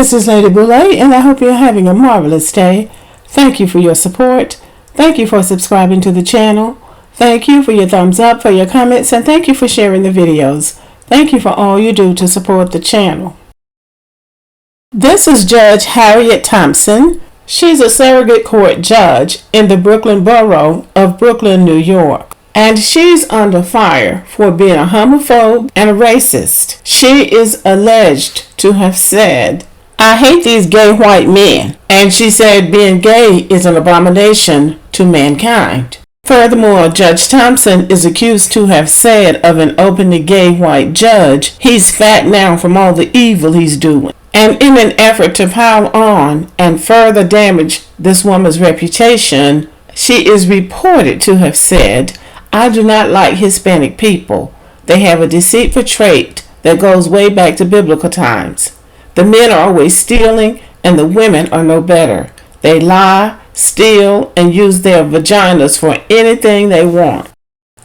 This is Lady Boulay, and I hope you're having a marvelous day. Thank you for your support. Thank you for subscribing to the channel. Thank you for your thumbs up, for your comments, and thank you for sharing the videos. Thank you for all you do to support the channel. This is Judge Harriet Thompson. She's a surrogate court judge in the Brooklyn borough of Brooklyn, New York. And she's under fire for being a homophobe and a racist. She is alleged to have said, "I hate these gay white men." And she said being gay is an abomination to mankind. Furthermore, Judge Thompson is accused to have said of an openly gay white judge, "He's fat now from all the evil he's doing." And in an effort to pile on and further damage this woman's reputation, she is reported to have said, "I do not like Hispanic people. They have a deceitful trait that goes way back to biblical times. The men are always stealing and the women are no better. They lie, steal, and use their vaginas for anything they want."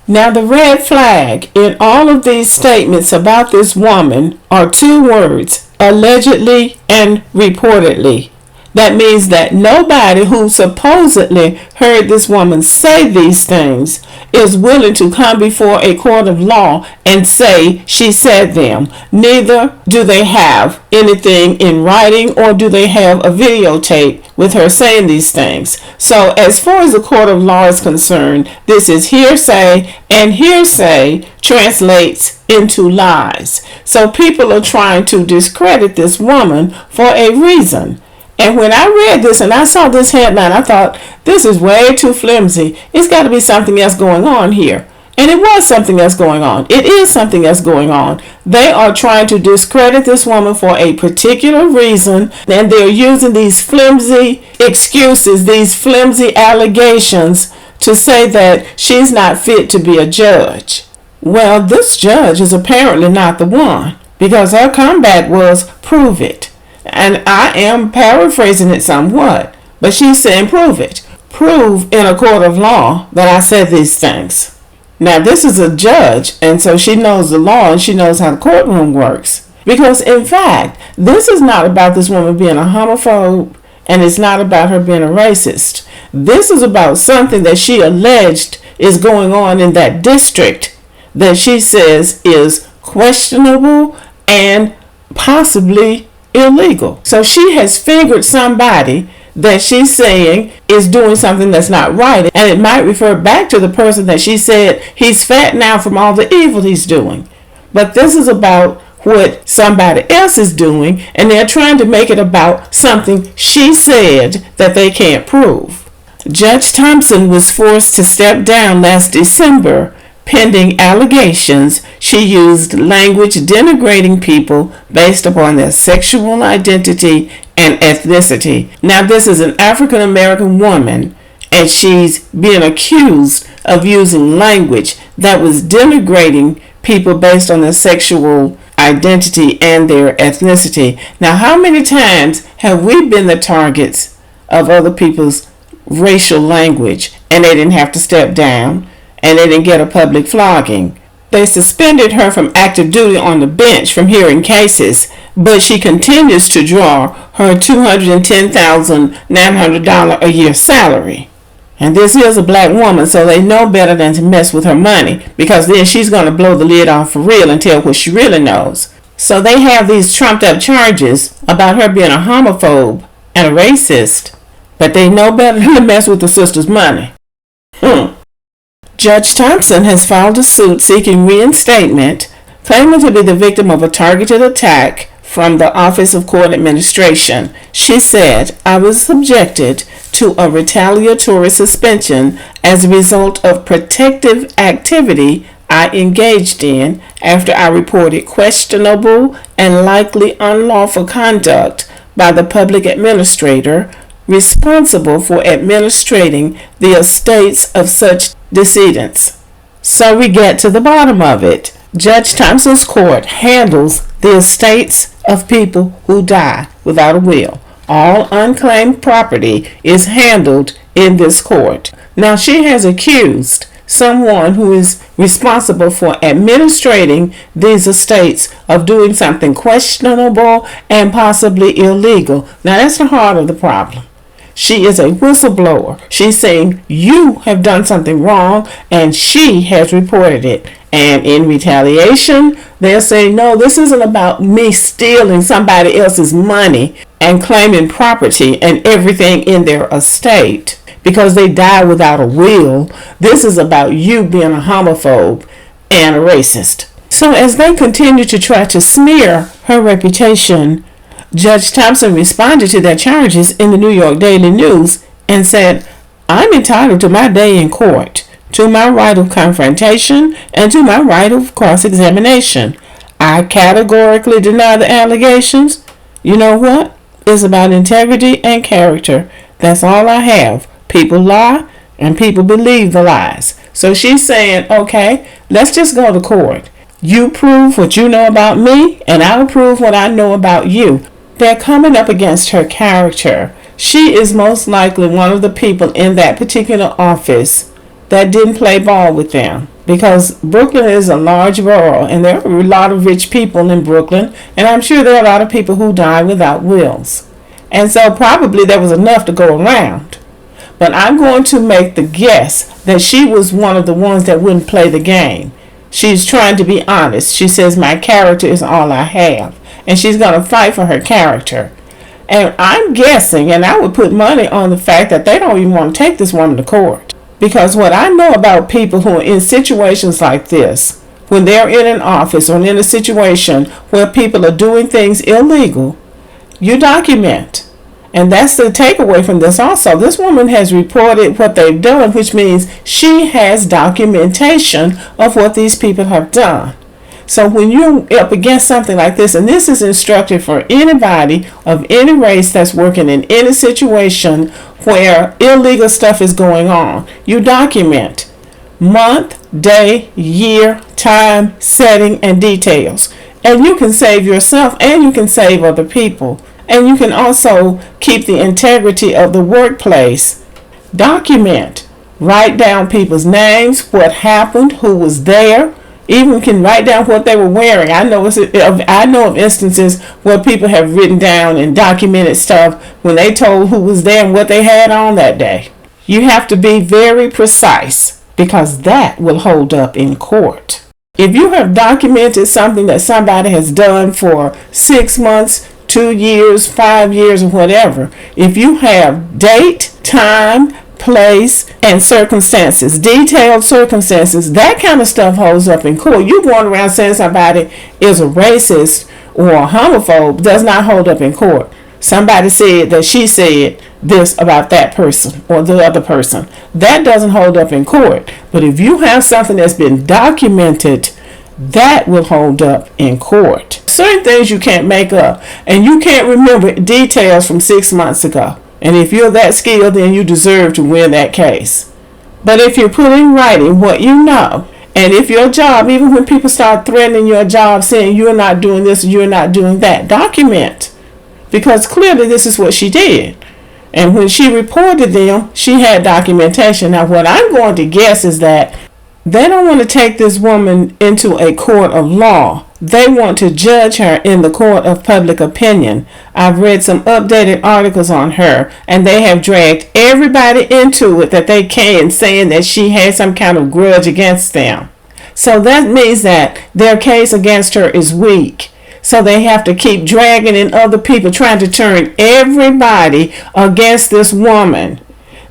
Now the red flag in all of these statements about this woman are two words, allegedly and reportedly. That means that nobody who supposedly heard this woman say these things is willing to come before a court of law and say she said them. Neither do they have anything in writing or do they have a videotape with her saying these things. So as far as the court of law is concerned, this is hearsay, and hearsay translates into lies. So people are trying to discredit this woman for a reason. And when I read this and I saw this headline, I thought, this is way too flimsy. It's got to be something else going on here. And it was something else going on. It is something else going on. They are trying to discredit this woman for a particular reason, and they're using these flimsy excuses, these flimsy allegations to say that she's not fit to be a judge. Well, this judge is apparently not the one, because her comeback was, "Prove it." And I am paraphrasing it somewhat, but she's saying, "Prove it. Prove in a court of law that I said these things." Now, this is a judge, and so she knows the law and she knows how the courtroom works. Because, in fact, this is not about this woman being a homophobe, and it's not about her being a racist. This is about something that she alleged is going on in that district that she says is questionable and possibly illegal. So she has fingered somebody that she's saying is doing something that's not right, and it might refer back to the person that she said, "He's fat now from all the evil he's doing." But this is about what somebody else is doing, and they're trying to make it about something she said that they can't prove. Judge Thompson was forced to step down last December pending allegations she used language denigrating people based upon their sexual identity and ethnicity. Now, this is an African American woman, and she's being accused of using language that was denigrating people based on their sexual identity and their ethnicity. Now, how many times have we been the targets of other people's racial language and they didn't have to step down? And they didn't get a public flogging. They suspended her from active duty on the bench from hearing cases, but she continues to draw her $210,900 a year salary. And this is a black woman, so they know better than to mess with her money, because then she's going to blow the lid off for real and tell what she really knows. So they have these trumped up charges about her being a homophobe and a racist, but they know better than to mess with the sister's money. Judge Thompson has filed a suit seeking reinstatement, claiming to be the victim of a targeted attack from the Office of Court Administration. She said, "I was subjected to a retaliatory suspension as a result of protective activity I engaged in after I reported questionable and likely unlawful conduct by the public administrator responsible for administrating the estates of such decedents." So we get to the bottom of it. Judge Thompson's court handles the estates of people who die without a will. All unclaimed property is handled in this court. Now, she has accused someone who is responsible for administrating these estates of doing something questionable and possibly illegal. Now that's the heart of the problem. She is a whistleblower. She's saying you have done something wrong and she has reported it. And in retaliation, they're saying, no, this isn't about me stealing somebody else's money and claiming property and everything in their estate because they died without a will. This is about you being a homophobe and a racist. So as they continue to try to smear her reputation, Judge Thompson responded to their charges in the New York Daily News and said, I'm entitled to my day in court, to my right of confrontation, and to my right of cross-examination. I categorically deny the allegations. You know what? It's about integrity and character. That's all I have. People lie, and people believe the lies. So she's saying, okay, let's just go to court. You prove what you know about me, and I'll prove what I know about you. They're coming up against her character. She is most likely one of the people in that particular office that didn't play ball with them, because Brooklyn is a large borough and there are a lot of rich people in Brooklyn, and I'm sure there are a lot of people who died without wills, and so probably there was enough to go around. But I'm going to make the guess that she was one of the ones that wouldn't play the game. She's trying to be honest. She says my character is all I have, and she's going to fight for her character. And I'm guessing, and I would put money on the fact that they don't even want to take this woman to court. Because what I know about people who are in situations like this, when they're in an office or in a situation where people are doing things illegal, you document. And that's the takeaway from this also. This woman has reported what they've done, which means she has documentation of what these people have done. So when you're up against something like this, and this is instructed for anybody of any race that's working in any situation where illegal stuff is going on, you document month, day, year, time, setting, and details. And you can save yourself and you can save other people. And you can also keep the integrity of the workplace. Document. Write down people's names, what happened, who was there. Even can write down what they were wearing. I know of instances where people have written down and documented stuff when they told who was there and what they had on that day. You have to be very precise because that will hold up in court. If you have documented something that somebody has done for 6 months, 2 years, 5 years, or whatever, if you have date, time, place, and circumstances, detailed circumstances, that kind of stuff holds up in court. You going around saying somebody is a racist or a homophobe does not hold up in court. Somebody said that she said this about that person or the other person. That doesn't hold up in court. But if you have something that's been documented, that will hold up in court. Certain things you can't make up, and you can't remember details from 6 months ago. And if you're that skilled, then you deserve to win that case. But if you put in writing what you know, and if your job, even when people start threatening your job, saying you're not doing this, you're not doing that, document. Because clearly this is what she did. And when she reported them, she had documentation. Now what I'm going to guess is that they don't want to take this woman into a court of law. They want to judge her in the court of public opinion. I've read some updated articles on her, and they have dragged everybody into it that they can, saying that she had some kind of grudge against them. So that means that their case against her is weak. So they have to keep dragging in other people, trying to turn everybody against this woman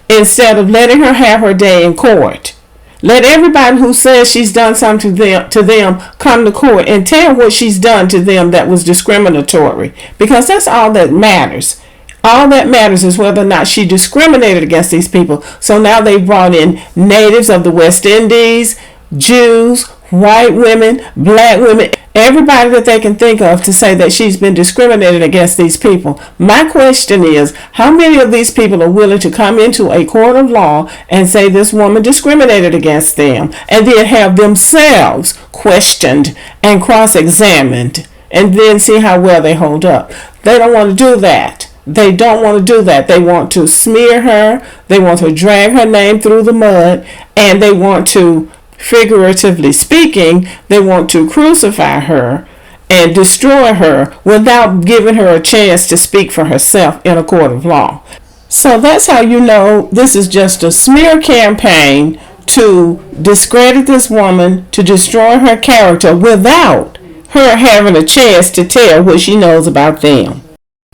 instead of letting her have her day in court. Let everybody who says she's done something to them come to court and tell what she's done to them that was discriminatory, because that's all that matters. All that matters is whether or not she discriminated against these people. So now they brought in natives of the West Indies, Jews, white women, black women, everybody that they can think of to say that she's been discriminated against these people. My question is, how many of these people are willing to come into a court of law and say this woman discriminated against them, and then have themselves questioned and cross-examined, and then see how well they hold up? They don't want to do that. they don't want to do that. They want to smear her. They want to drag her name through the mud. And they want to, figuratively speaking, they want to crucify her and destroy her without giving her a chance to speak for herself in a court of law. So that's how you know this is just a smear campaign to discredit this woman, to destroy her character without her having a chance to tell what she knows about them.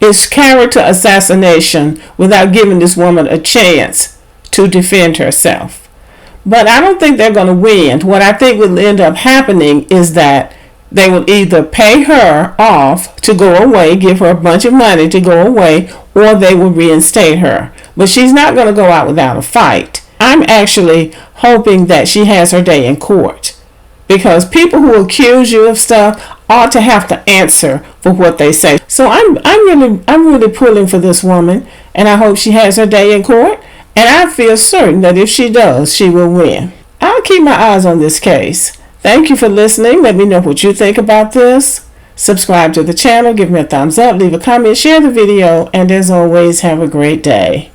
It's character assassination without giving this woman a chance to defend herself. But I don't think they're going to win. What I think will end up happening is that they will either pay her off to go away, give her a bunch of money to go away, or they will reinstate her. But she's not going to go out without a fight. I'm actually hoping that she has her day in court, because people who accuse you of stuff ought to have to answer for what they say. So I'm really pulling for this woman, and I hope she has her day in court, and I feel certain that if she does, she will win. I'll keep my eyes on this case. Thank you for listening. Let me know what you think about this. Subscribe to the channel, give me a thumbs up, leave a comment, share the video, and as always, have a great day.